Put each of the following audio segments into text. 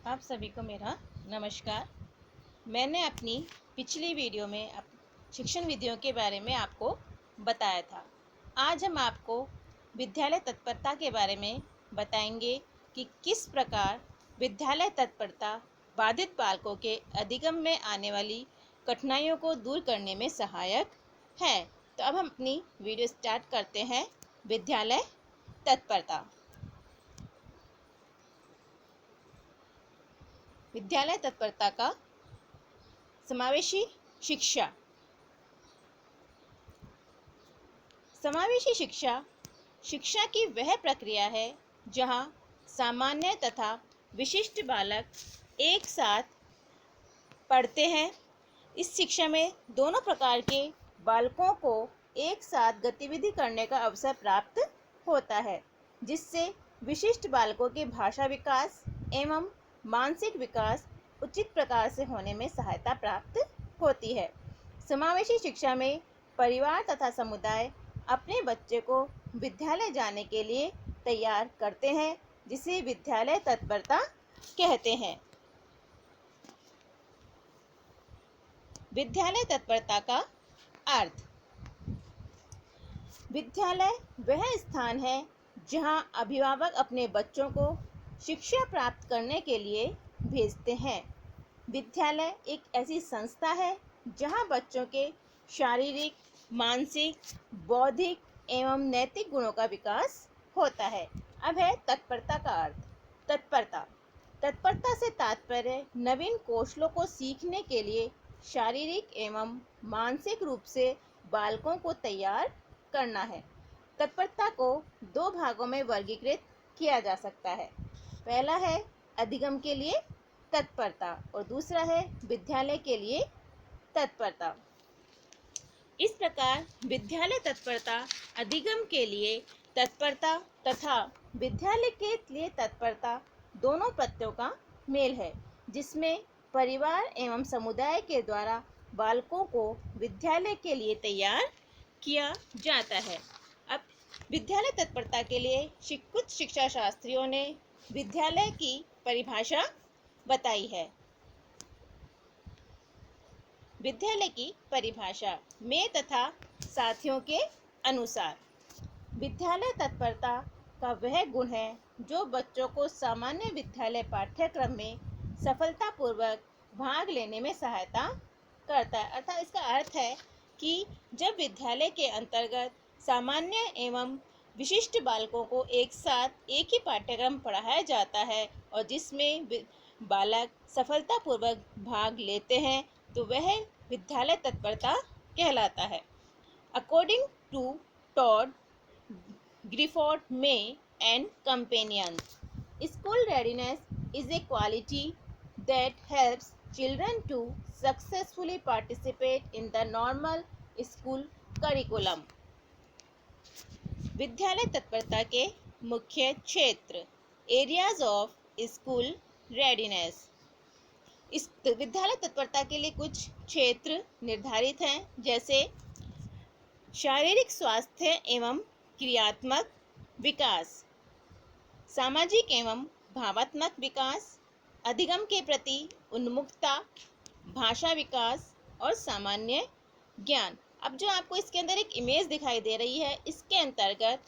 आप सभी को मेरा नमस्कार। मैंने अपनी पिछली वीडियो में शिक्षण विधियों के बारे में आपको बताया था। आज हम आपको विद्यालय तत्परता के बारे में बताएंगे कि किस प्रकार विद्यालय तत्परता बाधित बालकों के अधिगम में आने वाली कठिनाइयों को दूर करने में सहायक है। तो अब हम अपनी वीडियो स्टार्ट करते हैं। विद्यालय तत्परता। विद्यालय तत्परता का समावेशी शिक्षा। समावेशी शिक्षा शिक्षा की वह प्रक्रिया है जहां सामान्य तथा विशिष्ट बालक एक साथ पढ़ते हैं। इस शिक्षा में दोनों प्रकार के बालकों को एक साथ गतिविधि करने का अवसर प्राप्त होता है, जिससे विशिष्ट बालकों के भाषा विकास एवं मानसिक विकास उचित प्रकार से होने में सहायता प्राप्त होती है। समावेशी शिक्षा में परिवार तथा समुदाय अपने बच्चे को विद्यालय जाने के लिए तैयार करते हैं, जिसे विद्यालय तत्परता कहते हैं। विद्यालय तत्परता का अर्थ। विद्यालय वह स्थान है जहां अभिभावक अपने बच्चों को शिक्षा प्राप्त करने के लिए भेजते हैं। विद्यालय एक ऐसी संस्था है जहां बच्चों के शारीरिक, मानसिक, बौद्धिक एवं नैतिक गुणों का विकास होता है। अब है तत्परता का अर्थ। तत्परता। तत्परता से तात्पर्य नवीन कौशलों को सीखने के लिए शारीरिक एवं मानसिक रूप से बालकों को तैयार करना है। तत्परता को दो भागों में वर्गीकृत किया जा सकता है। पहला है अधिगम के लिए तत्परता और दूसरा है विद्यालय के लिए तत्परता। इस प्रकार विद्यालय तत्परता अधिगम के लिए तत्परता तथा विद्यालय के लिए तत्परता दोनों प्रत्ययों का मेल है, जिसमें परिवार एवं समुदाय के द्वारा बालकों को विद्यालय के लिए तैयार किया जाता है। अब विद्यालय तत्परता के लिए कुछ शिक्षा शास्त्रियों ने विद्यालय की परिभाषा बताई है। विद्यालय की परिभाषा में तथा साथियों के अनुसार विद्यालय तत्परता का वह गुण है जो बच्चों को सामान्य विद्यालय पाठ्यक्रम में सफलतापूर्वक भाग लेने में सहायता करता है। अर्थात इसका अर्थ है कि जब विद्यालय के अंतर्गत सामान्य एवं विशिष्ट बालकों को एक साथ एक ही पाठ्यक्रम पढ़ाया जाता है और जिसमें बालक सफलतापूर्वक भाग लेते हैं, तो वह विद्यालय तत्परता कहलाता है। According to Todd Grifford May and companions, school readiness is a quality that helps children to successfully participate in the normal school curriculum. विद्यालय तत्परता के मुख्य क्षेत्र, एरियाज ऑफ स्कूल रेडीनेस। इस विद्यालय तत्परता के लिए कुछ क्षेत्र निर्धारित हैं, जैसे शारीरिक स्वास्थ्य एवं क्रियात्मक विकास, सामाजिक एवं भावात्मक विकास, अधिगम के प्रति उन्मुखता, भाषा विकास और सामान्य ज्ञान। अब जो आपको इसके अंदर एक इमेज दिखाई दे रही है, इसके अंतर्गत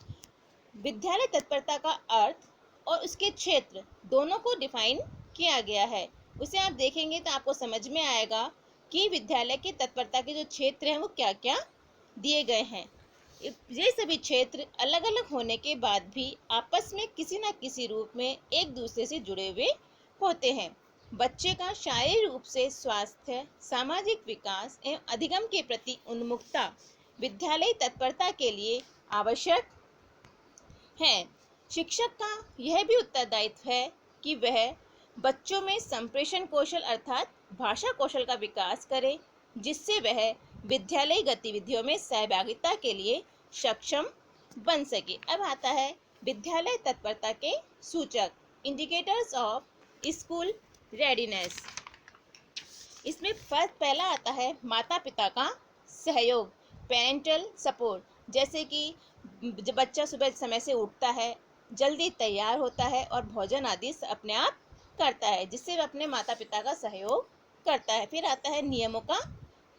विद्यालय तत्परता का अर्थ और उसके क्षेत्र दोनों को डिफाइन किया गया है। उसे आप देखेंगे तो आपको समझ में आएगा कि विद्यालय के तत्परता के जो क्षेत्र हैं वो क्या क्या दिए गए हैं। ये सभी क्षेत्र अलग अलग होने के बाद भी आपस में किसी न किसी रूप में एक दूसरे से जुड़े हुए होते हैं। बच्चे का शारीरिक रूप से स्वास्थ्य, सामाजिक विकास एवं अधिगम के प्रति उन्मुखता विद्यालय तत्परता के लिए आवश्यक है। शिक्षक का यह भी उत्तरदायित्व है कि वह बच्चों में संप्रेषण कौशल अर्थात भाषा कौशल का विकास करे, जिससे वह विद्यालयी गतिविधियों में सहभागिता के लिए सक्षम बन सके। अब आता है विद्यालय तत्परता के सूचक, इंडिकेटर्स ऑफ स्कूल रेडीनेस। इसमें पहला आता है माता पिता का सहयोग, पेरेंटल सपोर्ट, जैसे कि जब बच्चा सुबह समय से उठता है, जल्दी तैयार होता है और भोजन आदि अपने आप करता है, जिससे वह अपने माता पिता का सहयोग करता है। फिर आता है नियमों का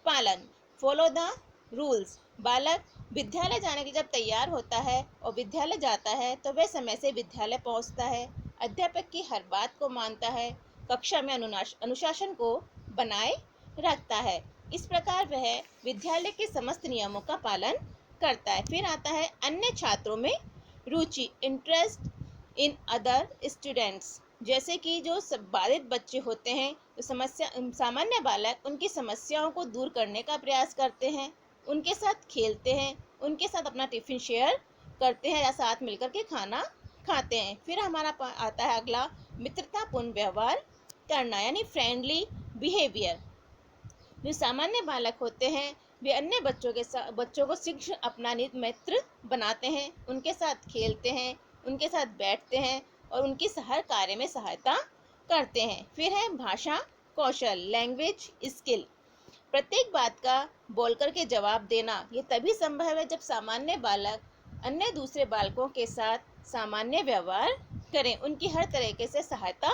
पालन, फॉलो द रूल्स। बालक विद्यालय जाने के जब तैयार होता है और विद्यालय जाता है तो वह समय से विद्यालय पहुंचता है, अध्यापक की हर बात को मानता है, कक्षा में अनुशासन को बनाए रखता है। इस प्रकार वह विद्यालय के समस्त नियमों का पालन करता है। फिर आता है अन्य छात्रों में रुचि, इंटरेस्ट इन अदर स्टूडेंट्स। जैसे कि जो बाधित बच्चे होते हैं, तो सामान्य बालक उनकी समस्याओं को दूर करने का प्रयास करते हैं, उनके साथ खेलते हैं, उनके साथ अपना टिफिन शेयर करते हैं या साथ मिलकर के खाना खाते हैं। फिर हमारा आता है अगला, मित्रतापूर्ण व्यवहार करना, यानी फ्रेंडली बिहेवियर। जो सामान्य बालक होते हैं वे अन्य बच्चों को शीघ्र अपना मित्र बनाते हैं, उनके साथ खेलते हैं, उनके साथ बैठते हैं और उनकी हर कार्य में सहायता करते हैं। फिर है भाषा कौशल, लैंग्वेज स्किल। प्रत्येक बात का बोलकर के जवाब देना ये तभी संभव है जब सामान्य बालक अन्य दूसरे बालकों के साथ सामान्य व्यवहार करें, उनकी हर तरीके से सहायता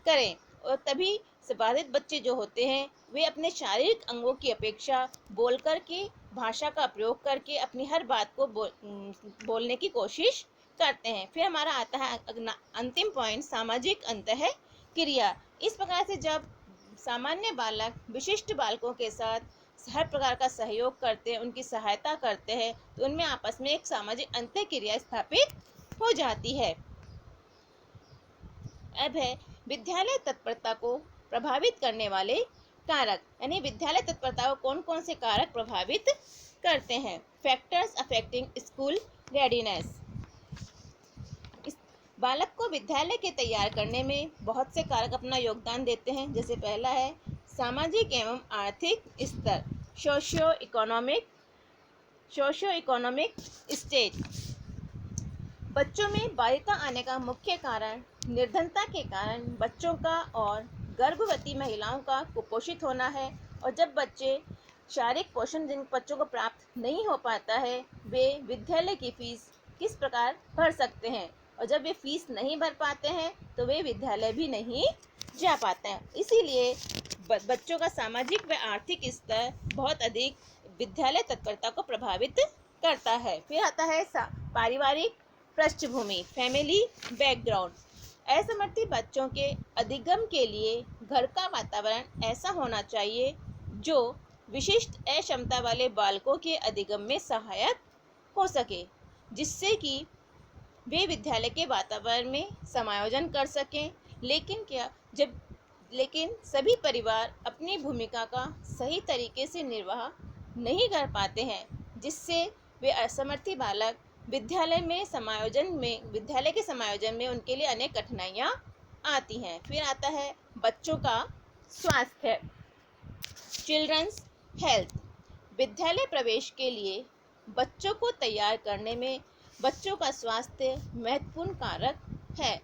करें। और तभी बाधित बच्चे जो होते हैं वे अपने शारीरिक अंगों की अपेक्षा बोलकर के, भाषा का प्रयोग करके अपनी हर बात को बोलने की कोशिश करते हैं। फिर हमारा आता है अंतिम पॉइंट, सामाजिक अंतः क्रिया। इस प्रकार से जब सामान्य बालक विशिष्ट बालकों के साथ हर प्रकार का सहयोग करते हैं, उनकी सहायता करते हैं, तो उनमें आपस में एक सामाजिक अंतः क्रिया स्थापित हो जाती है। अब है विद्यालय तत्परता को प्रभावित करने वाले कारक, यानी विद्यालय तत्परता को कौन कौन से कारक प्रभावित करते हैं। Factors affecting school readiness. बालक को विद्यालय के तैयार करने में बहुत से कारक अपना योगदान देते हैं। जैसे पहला है सामाजिक एवं आर्थिक स्तर, सोशियो इकोनॉमिक स्टेज। बच्चों में बालिका आने का मुख्य कारण निर्धनता के कारण बच्चों का और गर्भवती महिलाओं का कुपोषित होना है। और जब बच्चे शारीरिक पोषण जिन बच्चों को प्राप्त नहीं हो पाता है, वे विद्यालय की फीस किस प्रकार भर सकते हैं, और जब वे फीस नहीं भर पाते हैं तो वे विद्यालय भी नहीं जा पाते हैं। इसीलिए बच्चों का सामाजिक व आर्थिक स्तर बहुत अधिक विद्यालय तत्परता को प्रभावित करता है। फिर आता है पारिवारिक पृष्ठभूमि, फैमिली बैकग्राउंड। असमर्थी बच्चों के अधिगम के लिए घर का वातावरण ऐसा होना चाहिए जो विशिष्ट अक्षमता वाले बालकों के अधिगम में सहायक हो सके, जिससे कि वे विद्यालय के वातावरण में समायोजन कर सकें। लेकिन सभी परिवार अपनी भूमिका का सही तरीके से निर्वाह नहीं कर पाते हैं, जिससे वे असमर्थी बालक विद्यालय के समायोजन में उनके लिए अनेक कठिनाइयाँ आती हैं। फिर आता है बच्चों का स्वास्थ्य, चिल्ड्रंस हेल्थ। विद्यालय प्रवेश के लिए बच्चों को तैयार करने में बच्चों का स्वास्थ्य महत्वपूर्ण कारक है।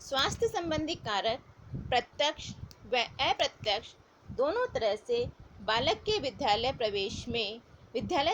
स्वास्थ्य संबंधी कारक प्रत्यक्ष व अप्रत्यक्ष दोनों तरह से बालक के विद्यालय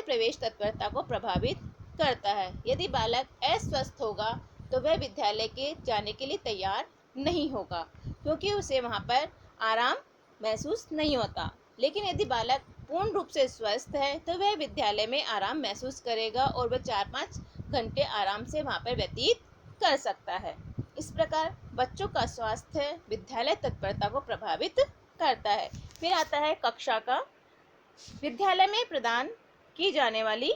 प्रवेश तत्परता को प्रभावित करता है। यदि बालक अस्वस्थ होगा तो वह विद्यालय के जाने के लिए तैयार नहीं होगा, क्योंकि उसे वहाँ पर आराम महसूस नहीं होता। लेकिन यदि बालक पूर्ण रूप से स्वस्थ है तो वह विद्यालय में आराम महसूस करेगा और वह 4-5 घंटे आराम से वहाँ पर व्यतीत कर सकता है। इस प्रकार बच्चों का स्वास्थ्य विद्यालय तत्परता को प्रभावित करता है। फिर आता है कक्षा का विद्यालय में प्रदान की जाने वाली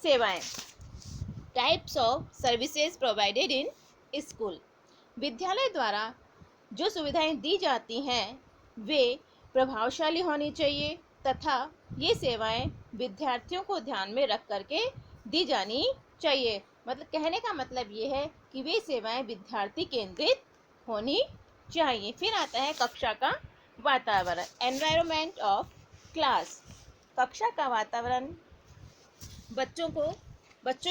सेवाएं, types of services provided in school. विद्यालय द्वारा जो सुविधाएं दी जाती हैं वे प्रभावशाली होनी चाहिए तथा ये सेवाएं विद्यार्थियों को ध्यान में रख करके दी जानी चाहिए। मतलब कहने का मतलब ये है कि वे सेवाएं विद्यार्थी केंद्रित होनी चाहिए। फिर आता है कक्षा का वातावरण, एनवायरनमेंट ऑफ क्लास। कक्षा का वातावरण बच्चों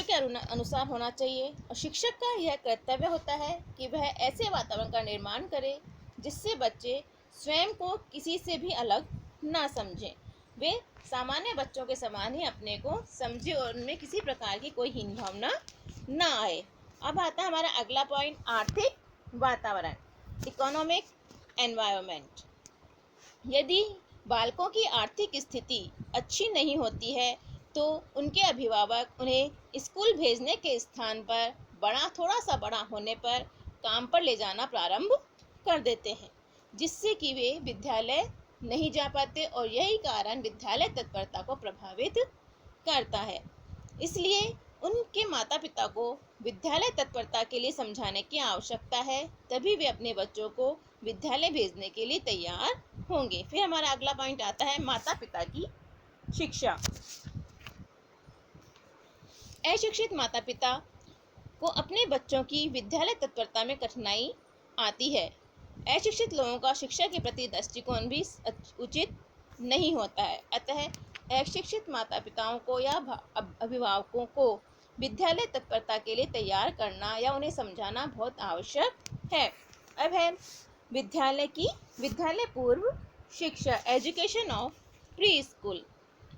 के अनुसार होना चाहिए और शिक्षक का यह कर्तव्य होता है कि वह ऐसे वातावरण का निर्माण करे जिससे बच्चे स्वयं को किसी से भी अलग ना समझें, वे सामान्य बच्चों के समान ही अपने को समझे और उनमें किसी प्रकार की कोई हीन भावना ना आए। अब आता है हमारा अगला पॉइंट, आर्थिक वातावरण। Economic environment. यदि बालकों की आर्थिक स्थिति अच्छी नहीं होती है तो उनके अभिभावक उन्हें स्कूल भेजने के स्थान पर थोड़ा सा बड़ा होने पर काम पर ले जाना प्रारंभ कर देते हैं, जिससे कि वे विद्यालय नहीं जा पाते और यही कारण विद्यालय तत्परता को प्रभावित करता है। इसलिए उनके माता पिता को विद्यालय तत्परता के लिए समझाने की आवश्यकता है, तभी वे अपने बच्चों को विद्यालय भेजने के लिए तैयार होंगे। फिर हमारा अगला पॉइंट आता है माता पिता की शिक्षा। अशिक्षित माता पिता को अपने बच्चों की विद्यालय तत्परता में कठिनाई आती है। अशिक्षित लोगों का शिक्षा के प्रति दृष्टिकोण भी उचित नहीं होता है। अतः अशिक्षित माता पिताओं को या अभिभावकों को विद्यालय तत्परता के लिए तैयार करना या उन्हें समझाना बहुत आवश्यक है। अब है विद्यालय पूर्व शिक्षा, एजुकेशन ऑफ प्री स्कूल।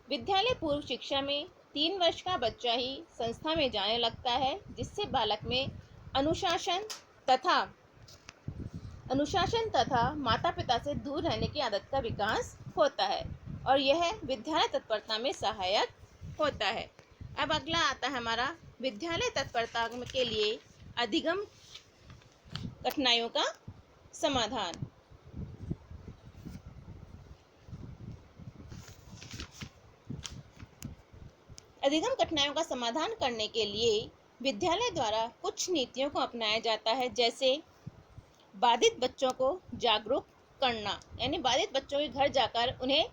विद्यालय पूर्व शिक्षा में 3 वर्ष का बच्चा ही संस्था में जाने लगता है, जिससे बालक में अनुशासन तथा माता पिता से दूर रहने की आदत का विकास होता है और यह विद्यालय तत्परता में सहायक होता है। अब अगला आता है हमारा विद्यालय तत्परता के लिए अधिगम कठिनाइयों का समाधान। अधिगम कठिनाइयों का समाधान करने के लिए विद्यालय द्वारा कुछ नीतियों को अपनाया जाता है, जैसे बाधित बच्चों को जागरूक करना, यानी बाधित बच्चों के घर जाकर उन्हें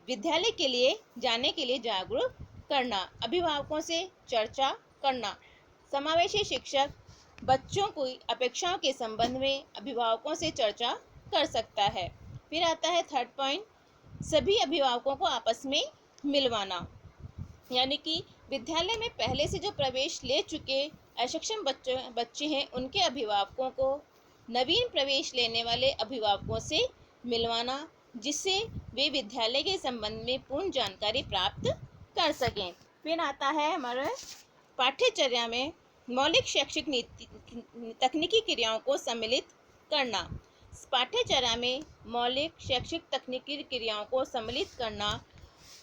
विद्यालय के लिए जाने के लिए जागरूक करना, अभिभावकों से चर्चा करना। समावेशी शिक्षक बच्चों की अपेक्षाओं के संबंध में अभिभावकों से चर्चा कर सकता है। फिर आता है थर्ड पॉइंट, सभी अभिभावकों को आपस में मिलवाना, यानी कि विद्यालय में पहले से जो प्रवेश ले चुके अक्षम बच्चे हैं उनके अभिभावकों को नवीन प्रवेश लेने वाले अभिभावकों से मिलवाना, जिससे वे विद्यालय के संबंध में पूर्ण जानकारी प्राप्त कर सकें। फिर आता है हमारे पाठ्यचर्या में मौलिक शैक्षिक तकनीकी क्रियाओं को सम्मिलित करना। पाठ्यचर्या में मौलिक शैक्षिक तकनीकी क्रियाओं को सम्मिलित करना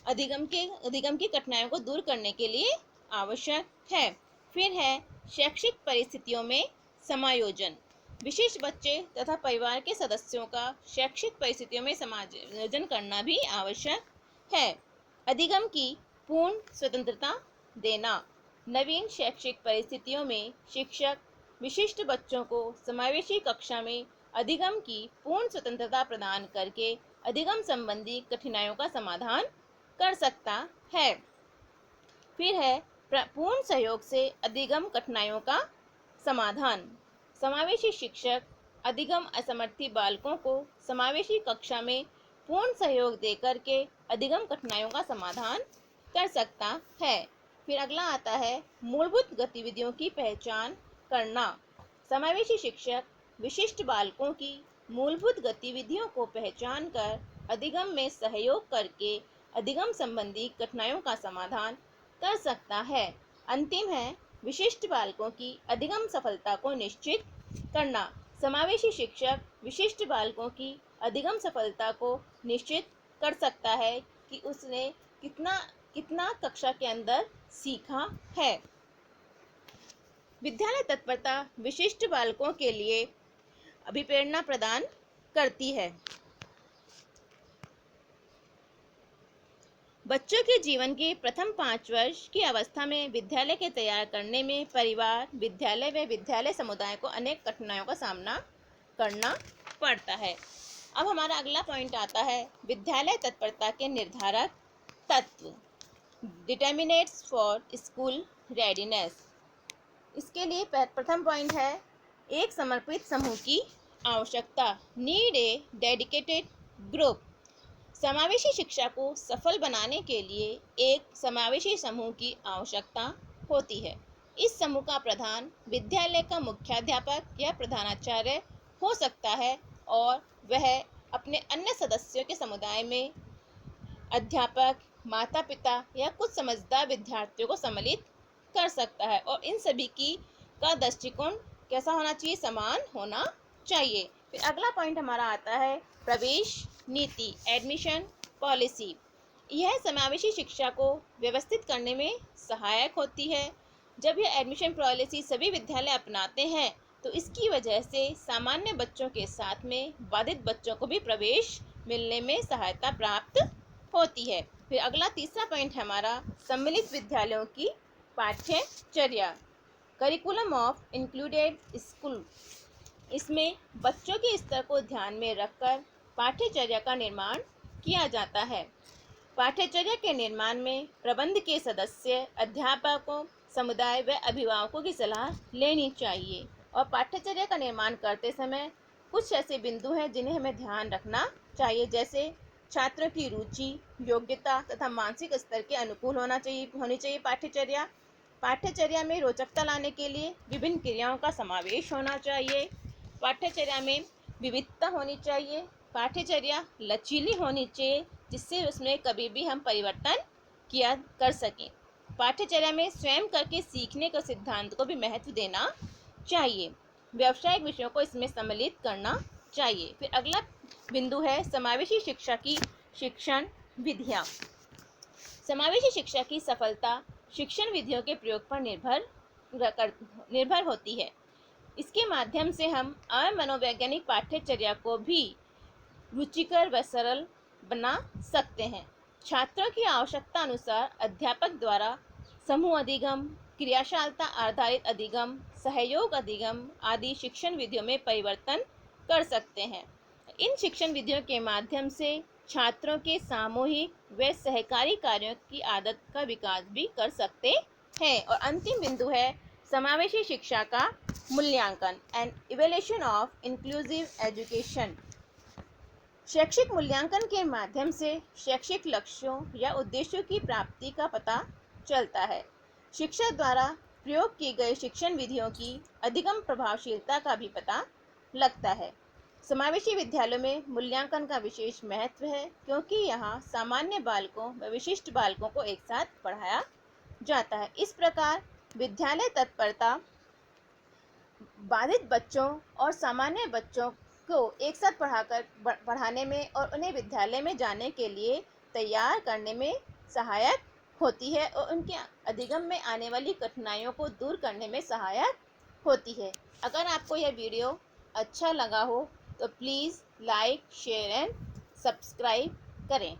अधिगम की कठिनाइयों को दूर करने के लिए आवश्यक है। फिर है शैक्षिक परिस्थितियों में समायोजन। विशिष्ट बच्चे तथा परिवार के सदस्यों का शैक्षिक परिस्थितियों में समायोजन करना भी आवश्यक है। अधिगम की पूर्ण स्वतंत्रता देना। नवीन शैक्षिक परिस्थितियों में शिक्षक विशिष्ट बच्चों को समावेशी कक्षा में अधिगम की पूर्ण स्वतंत्रता प्रदान करके अधिगम संबंधी कठिनाइयों का समाधान कर सकता है। फिर है पूर्ण सहयोग से अधिगम कठिनाइयों का समाधान। समावेशी शिक्षक अधिगम असमर्थी बालकों को समावेशी कक्षा में पूर्ण सहयोग देकर के अधिगम कठिनाइयों का समाधान कर सकता है। फिर अगला आता है मूलभूत गतिविधियों की पहचान करना। समावेशी शिक्षक विशिष्ट बालकों की मूलभूत गतिविधियों को पहचान कर अधिगम में सहयोग करके अधिगम संबंधी कठिनाइयों का समाधान कर सकता है। अंतिम है विशिष्ट बालकों की अधिगम सफलता को निश्चित करना। समावेशी शिक्षक विशिष्ट बालकों की अधिगम सफलता को निश्चित कर सकता है कि उसने कितना कक्षा के अंदर सीखा है। विद्यालय तत्परता विशिष्ट बालकों के लिए अभिप्रेरणा प्रदान करती है। बच्चों के जीवन के प्रथम 5 वर्ष की अवस्था में विद्यालय के तैयार करने में परिवार, विद्यालय व विद्यालय समुदाय को अनेक कठिनाइयों का सामना करना पड़ता है। अब हमारा अगला पॉइंट आता है विद्यालय तत्परता के निर्धारक तत्व, डिटर्मिनेट्स फॉर स्कूल रेडीनेस। इसके लिए प्रथम पॉइंट है एक समर्पित समूह की आवश्यकता, नीड ए डेडिकेटेड ग्रुप। समावेशी शिक्षा को सफल बनाने के लिए एक समावेशी समूह की आवश्यकता होती है। इस समूह का प्रधान विद्यालय का मुख्याध्यापक या प्रधानाचार्य हो सकता है और वह अपने अन्य सदस्यों के समुदाय में अध्यापक, माता पिता या कुछ समझदार विद्यार्थियों को सम्मिलित कर सकता है और इन सभी का दृष्टिकोण कैसा होना चाहिए, समान होना चाहिए। फिर अगला पॉइंट हमारा आता है प्रवेश नीति, एडमिशन पॉलिसी। यह समावेशी शिक्षा को व्यवस्थित करने में सहायक होती है। जब यह एडमिशन पॉलिसी सभी विद्यालय अपनाते हैं तो इसकी वजह से सामान्य बच्चों के साथ में बाधित बच्चों को भी प्रवेश मिलने में सहायता प्राप्त होती है। फिर अगला तीसरा पॉइंट हमारा सम्मिलित विद्यालयों की पाठ्यचर्या, करिकुलम ऑफ इंक्लूडेड स्कूल। इसमें बच्चों के स्तर को ध्यान में रखकर पाठ्यचर्या का निर्माण किया जाता है। पाठ्यचर्या के निर्माण में प्रबंध के सदस्य, अध्यापकों, समुदाय व अभिभावकों की सलाह लेनी चाहिए। और पाठ्यचर्या का निर्माण करते समय कुछ ऐसे बिंदु हैं जिन्हें हमें ध्यान रखना चाहिए, जैसे छात्रों की रुचि, योग्यता तथा मानसिक स्तर के अनुकूल होनी चाहिए पाठ्यचर्या। पाठ्यचर्या में रोचकता लाने के लिए विभिन्न क्रियाओं का समावेश होना चाहिए। पाठ्यचर्या में विविधता होनी चाहिए। पाठ्यचर्या लचीली होनी चाहिए जिससे उसमें कभी भी हम परिवर्तन कर सकें। पाठ्यचर्या में स्वयं करके सीखने के सिद्धांत को भी महत्व देना चाहिए। व्यावसायिक विषयों को इसमें सम्मिलित करना चाहिए। फिर अगला बिंदु है समावेशी शिक्षा की शिक्षण विधियाँ। समावेशी शिक्षा की सफलता शिक्षण विधियों के प्रयोग पर निर्भर होती है। इसके माध्यम से हम मनोवैज्ञानिक पाठ्यचर्या को भी रुचिकर व सरल बना सकते हैं। छात्रों की आवश्यकता अनुसार अध्यापक द्वारा समूह अधिगम, क्रियाशीलता आधारित अधिगम, सहयोग अधिगम आदि शिक्षण विधियों में परिवर्तन कर सकते हैं। इन शिक्षण विधियों के माध्यम से छात्रों के सामूहिक व सहकारी कार्यों की आदत का विकास भी कर सकते हैं। और अंतिम बिंदु है समावेशी शिक्षा का मूल्यांकन and evaluation of inclusive education. शैक्षिक मूल्यांकन के माध्यम से शैक्षिक लक्ष्यों या उद्देश्यों की प्राप्ति का पता चलता है। शिक्षा द्वारा प्रयोग की गई शिक्षण विधियों की अधिगम प्रभावशीलता का भी पता लगता है। समावेशी विद्यालयों में मूल्यांकन का विशेष महत्व है क्योंकि यहाँ सामान्य बालकों व विशिष्ट बालकों को एक साथ पढ़ाया जाता है। इस प्रकार विद्यालय तत्परता बाधित बच्चों और सामान्य बच्चों को एक साथ पढ़ाने में और उन्हें विद्यालय में जाने के लिए तैयार करने में सहायक होती है और उनके अधिगम में आने वाली कठिनाइयों को दूर करने में सहायक होती है। अगर आपको यह वीडियो अच्छा लगा हो तो please like, share and subscribe करें।